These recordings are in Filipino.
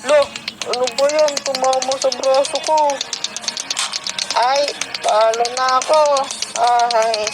Lo, ano ba yan? Tumama sa braso ko. Ay, talo na ako. Ay.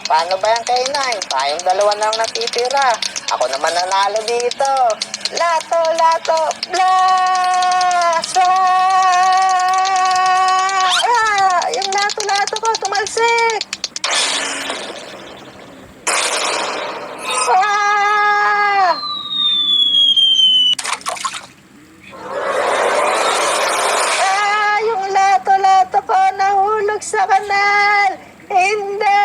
Paano ba yan kay Nay? Tayong dalawa na lang natitira. Ako naman nanalo dito. Lato, lato, blast! Yung lato, lato ko, tumalsik! Ah! Yung lato, lato ko nahulog sa kanal! Hindi!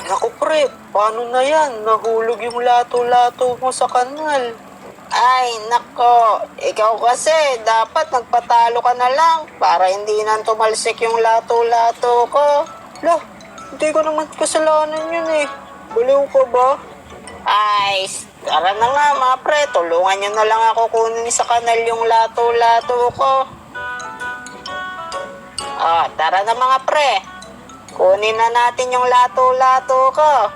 Naku pre, paano na yan? Nahulog yung lato-lato mo sa kanal. Ay, nako. Ikaw kasi, dapat nagpatalo ka na lang para hindi na tumalsik yung lato-lato ko. Lah, hindi ko naman kasalanan yun eh. Baliw ka ba? Ay, tara na nga mga pre. Tulungan nyo na lang ako kunin sa kanal yung lato-lato ko. Tara na mga pre. Kunin na natin yung lato-lato ko.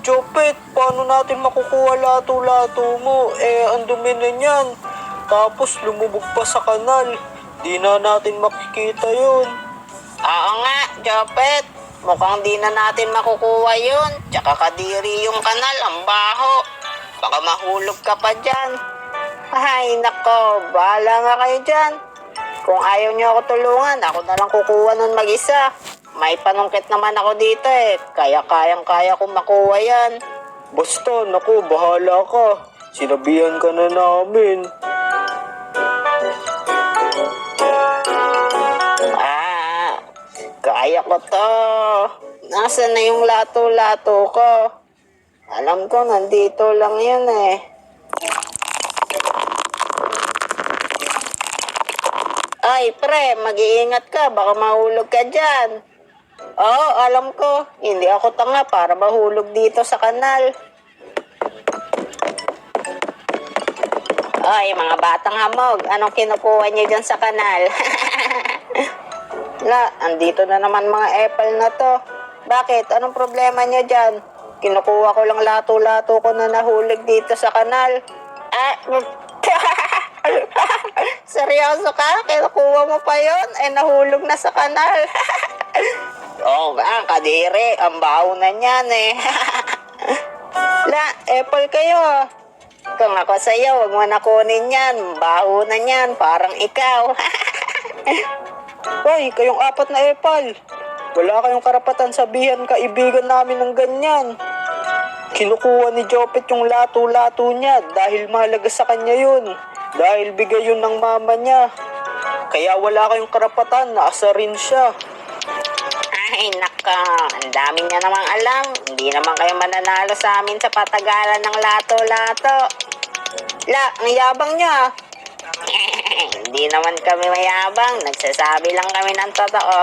Jopet, paano natin makukuha lato-lato mo? Ang dumi na niyan. Tapos lumubog pa sa kanal. Di na natin makikita yun. Oo nga, Jopet. Mukhang di na natin makukuha yun. Tsaka kadiri yung kanal, ang baho. Baka mahulog ka pa dyan. Ay, nako, bahala nga kayo dyan. Kung ayaw niyo ako tulungan, ako na lang kukuha nun mag-isa. May panungkit naman ako dito eh. Kaya kayang-kaya kong makuha yan. Basta, naku, bahala ka. Sinabihan ka na namin. Kaya ko to. Nasaan na yung lato-lato ko? Alam ko, nandito lang yun eh. Ay, pre, mag-iingat ka. Baka mahulog ka dyan. Oo, alam ko. Hindi ako tanga para mahulog dito sa kanal. Ay, mga batang hamog. Anong kinukuha niyo dyan sa kanal? Andito na naman mga apple na to. Bakit? Anong problema niyo dyan? Kinukuha ko lang lato-lato ko na nahulog dito sa kanal. Seryoso ka? Kinukuha mo pa yun? Nahulog na sa kanal. Kadiri. Ang baho na niyan eh. Apple kayo. Kung ako sa'yo, huwag mo na kunin yan. Baho na niyan. Parang ikaw. Hoy, kayong apat na apple. Wala kayong karapatan sabihan kaibigan namin ng ganyan. Kinukuha ni Jopet yung lato-lato niya dahil mahalaga sa kanya yun. Dahil bigay yun ng mama niya. Kaya wala kayong karapatan na asarin siya. Ay, naka. Ang dami niya namang alam. Hindi naman kayo mananalo sa amin sa patagalan ng lato-lato. Ang yabang niya. Hindi naman kami mayabang. Nagsasabi lang kami ng totoo.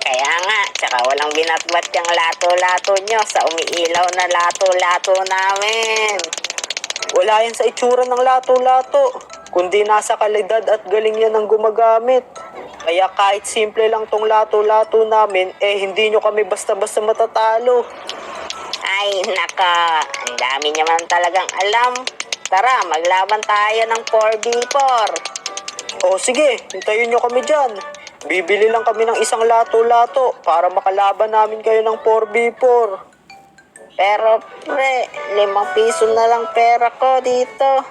Kaya nga, tsaka walang binatbat yung lato-lato nyo sa umiilaw na lato-lato namin. Wala yan sa itsura ng lato-lato, kundi nasa kalidad at galing yan ang gumagamit. Kaya kahit simple lang tong lato-lato namin, hindi nyo kami basta-basta matatalo. Ay, naka. Ang dami naman talagang alam. Tara, maglaban tayo ng 4v4. Sige, hintayin nyo kami dyan. Bibili lang kami ng isang lato-lato para makalaban namin kayo ng 4v4. Pero pre, 5 piso na lang pera ko dito.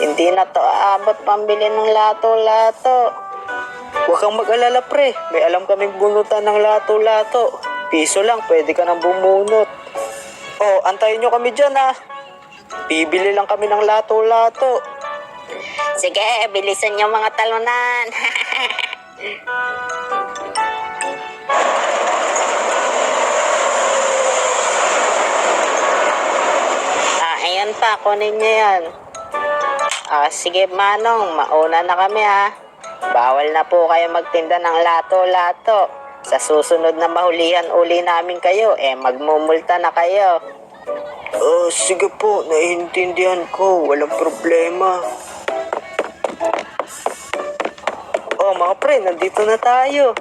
Hindi na to aabot pambili ng lato-lato. Huwag kang mag-alala pre, may alam kaming bunutan ng lato-lato. Piso lang, pwede ka nang bumunot. Antayin nyo kami dyan ha. Bibili lang kami ng lato-lato. Sige, bilisan nyo mga talunan. Ayan pa, kunin nyo yan. Sige Manong, mauna na kami ha. Bawal na po kayo magtinda ng lato-lato. Sa susunod na mahulihan uli namin kayo, magmumulta na kayo. Sige po, naiintindihan ko. Walang problema. Oh mga pre, nandito na tayo.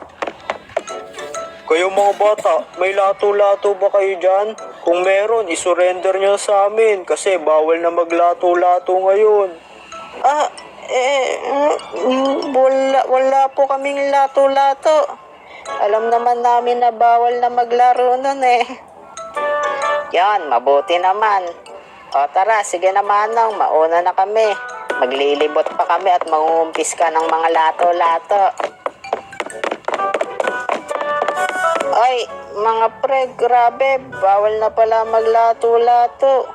Kayo mga bata, may lato-lato ba kayo dyan? Kung meron, isurrender nyo sa amin kasi bawal na maglato-lato ngayon. Wala po kaming lato-lato. Alam naman namin na bawal na maglaro nun eh. Yan, mabuti naman. O tara, sige na Manong, mauna na kami. Maglilibot pa kami at mangungumpis ka ng mga lato-lato. Ay, mga pre, grabe, bawal na pala maglato-lato.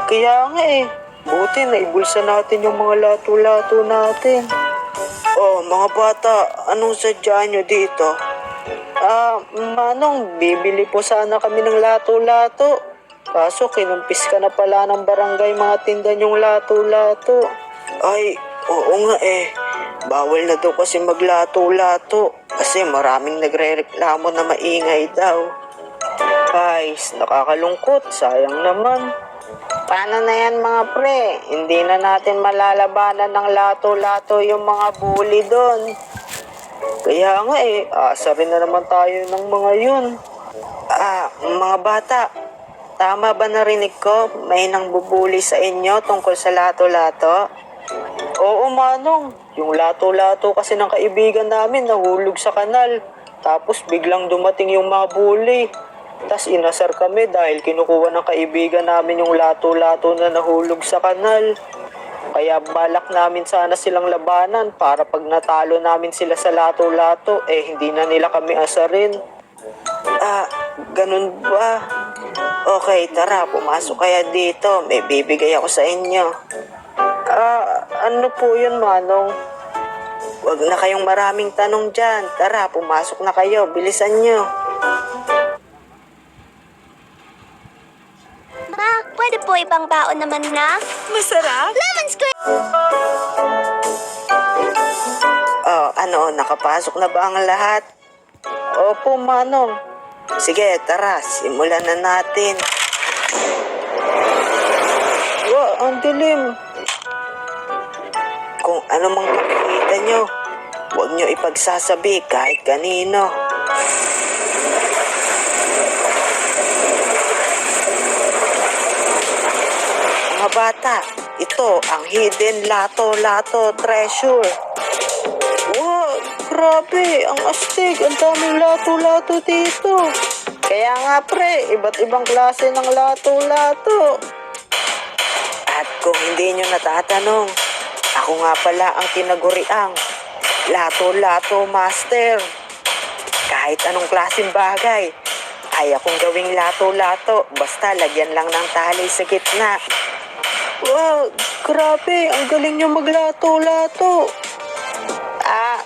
Kaya nga eh, buti naibulsa natin yung mga lato-lato natin. Oh, mga bata, anong sadya nyo dito? Manong, bibili po sana kami ng lato-lato. Kaso kinumpis ka na pala ng barangay mga tinda yung lato-lato. Ay, oo nga eh. Bawal na daw kasi maglato-lato kasi maraming nagre-reklamo na maingay daw. Ay, nakakalungkot. Sayang naman. Paano na yan mga pre? Hindi na natin malalabanan ng lato-lato yung mga bully doon. Kaya nga eh, asa rin na naman tayo ng mga yun. Mga bata, tama ba narinig ko? May nang bubuli sa inyo tungkol sa lato-lato? Oo Manong, yung lato-lato kasi ng kaibigan namin nahulog sa kanal. Tapos biglang dumating yung mga bully. Tapos inasar kami dahil kinukuha ng kaibigan namin yung lato-lato na nahulog sa kanal. Kaya balak namin sana silang labanan para pag natalo namin sila sa lato-lato, eh hindi na nila kami asarin. Ganun ba? Okay, tara, pumasok kaya dito. May bibigay ako sa inyo. Ano po yun, Manong? Huwag na kayong maraming tanong dyan. Tara, pumasok na kayo. Bilisan nyo. Ma, pwede po ibang baon naman na? Masarap? Lemon square! Nakapasok na ba ang lahat? Opo, Manong. Sige, tara, simulan na natin. Ang dilim. Kung ano mang makikita nyo, huwag nyo ipagsasabi kahit kanino. Mga bata, ito ang hidden lato-lato treasure. Wow, grabe, ang astig, ang daming lato-lato dito. Kaya nga pre, iba't ibang klase ng lato-lato. At kung hindi nyo natatanong, ako nga pala ang tinaguriang lato-lato master. Kahit anong klaseng bagay, kaya kong gawing lato-lato basta lagyan lang ng tali sa gitna. Wow, grabe, ang galing nyo maglato-lato.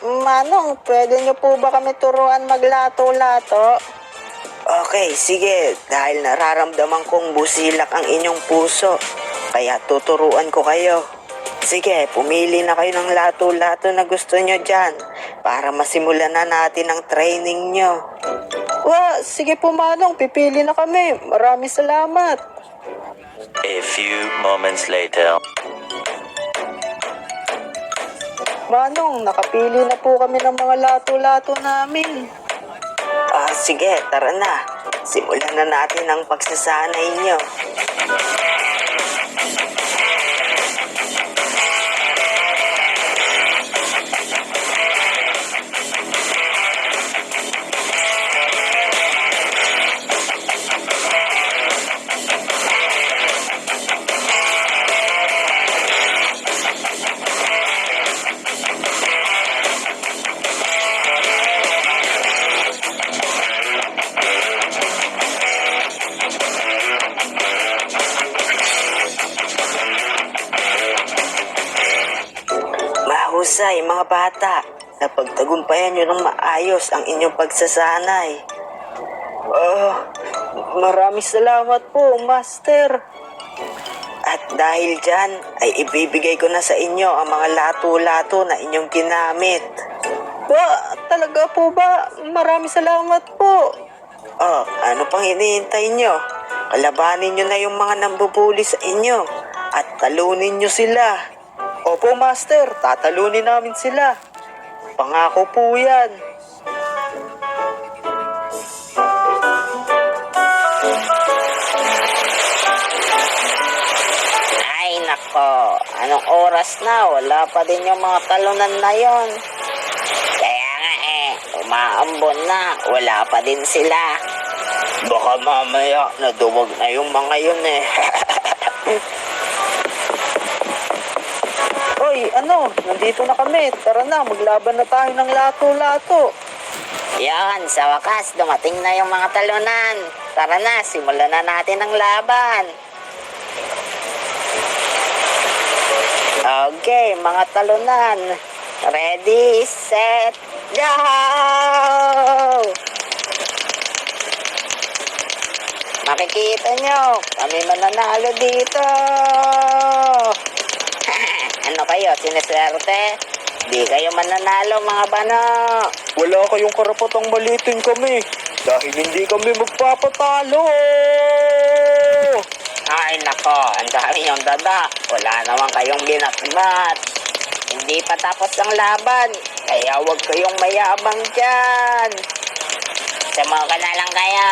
Manong, pwede nyo po ba kami turuan maglato-lato? Okay, sige, dahil nararamdaman kong busilak ang inyong puso, kaya tuturuan ko kayo. Sige, pumili na kayo ng lato-lato na gusto nyo dyan para masimulan na natin ang training nyo. Sige po Manong, pipili na kami. Maraming salamat. A few moments later. Manong, nakapili na po kami ng mga lato-lato namin. Sige, tara na. Simulan na natin ang pagsasanay nyo. Mahusay mga bata, napagtagumpayan nyo ng maayos ang inyong pagsasanay. Maraming salamat po, Master. At dahil dyan, ay ibibigay ko na sa inyo ang mga lato-lato na inyong ginamit. Talaga po ba? Maraming salamat po. Ano pang hinihintay nyo? Kalabanin nyo na yung mga nambubuli sa inyo at talunin nyo sila. Opo, Master. Tatalunin namin sila. Pangako po yan. Ay nako, anong oras na? Wala pa din yung mga talunan na yon. Kaya nga umaambon na, wala pa din sila. Baka mamaya naduwag na yung mga yun Hoy, nandito na kami. Tara na, maglaban na tayo ng lato-lato. Yan, sa wakas, dumating na yung mga talunan. Tara na, simulan na natin ang laban. Okay, mga talunan. Ready, set, go! Makikita nyo, kami mananalo dito. Ano kayo, sineswerte? Di kayo mananalo, mga bano. Wala kayong karapatang malitin kami dahil hindi kami magpapatalo. Ay nako, ang dami yung dada. Wala naman kayong binatbat. Hindi pa tapos ang laban, kaya huwag kayong mayabang dyan. Sumuka na lang kayo.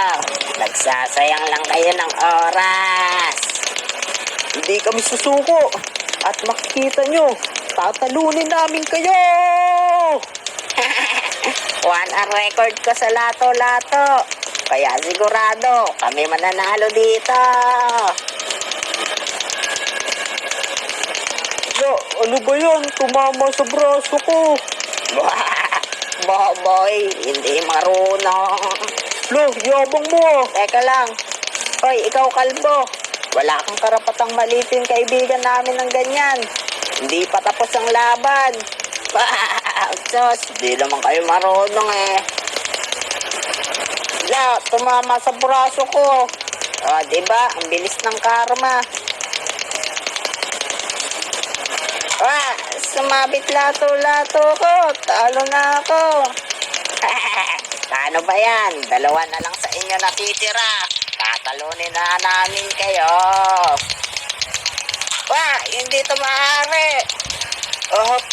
Nagsasayang lang kayo ng oras. Hindi kami susuko. At makikita nyo, tatalunin namin kayo. One ang record ko sa lato-lato. Kaya sigurado, kami mananalo dito. Ano ba yan? Tumama sa braso ko. Boy, hindi marunong. Lo, yabang mo. Teka lang. Hoy, ikaw kalbo. Wala kang karapatang malitin kaibigan namin ng ganyan. Hindi pa tapos ang laban. Sos, di naman kayo marunong La, tumama sa braso ko. Diba? Ang bilis ng karma. Sumabit lato-lato ko. Talo na ako. Paano ba yan? Dalawa na lang sa inyo natitira. Tatalunin na namin kayo. Hindi ito maaari.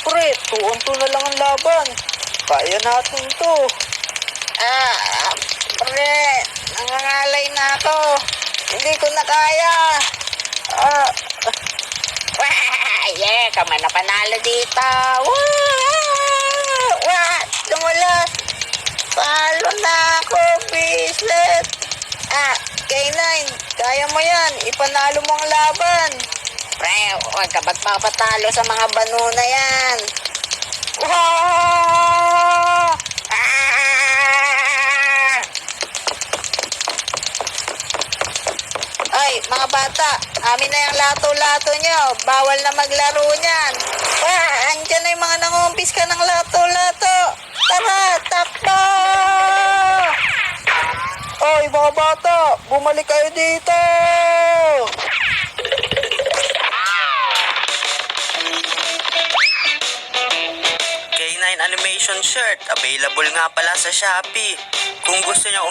Pre, 2-2 na lang ang laban. Kaya natin to. Pre, nangangalay na ako. Hindi ko na kaya. Kami na panalo dito. Dumulas. Talo na ako, Bislet. K9, kaya mo yan. Ipanalo mo ang laban. Pre, huwag ka ba't papatalo sa mga bano na yan? Ay, mga bata, amin na yung lato-lato nyo. Bawal na maglaro niyan. Andyan na yung mga nangumpis ka ng lato-lato. Tara, takbo! Ay, mga bata, bumalik kayo dito! K9 Animation Shirt, available nga pala sa Shopee. Kung gusto niyo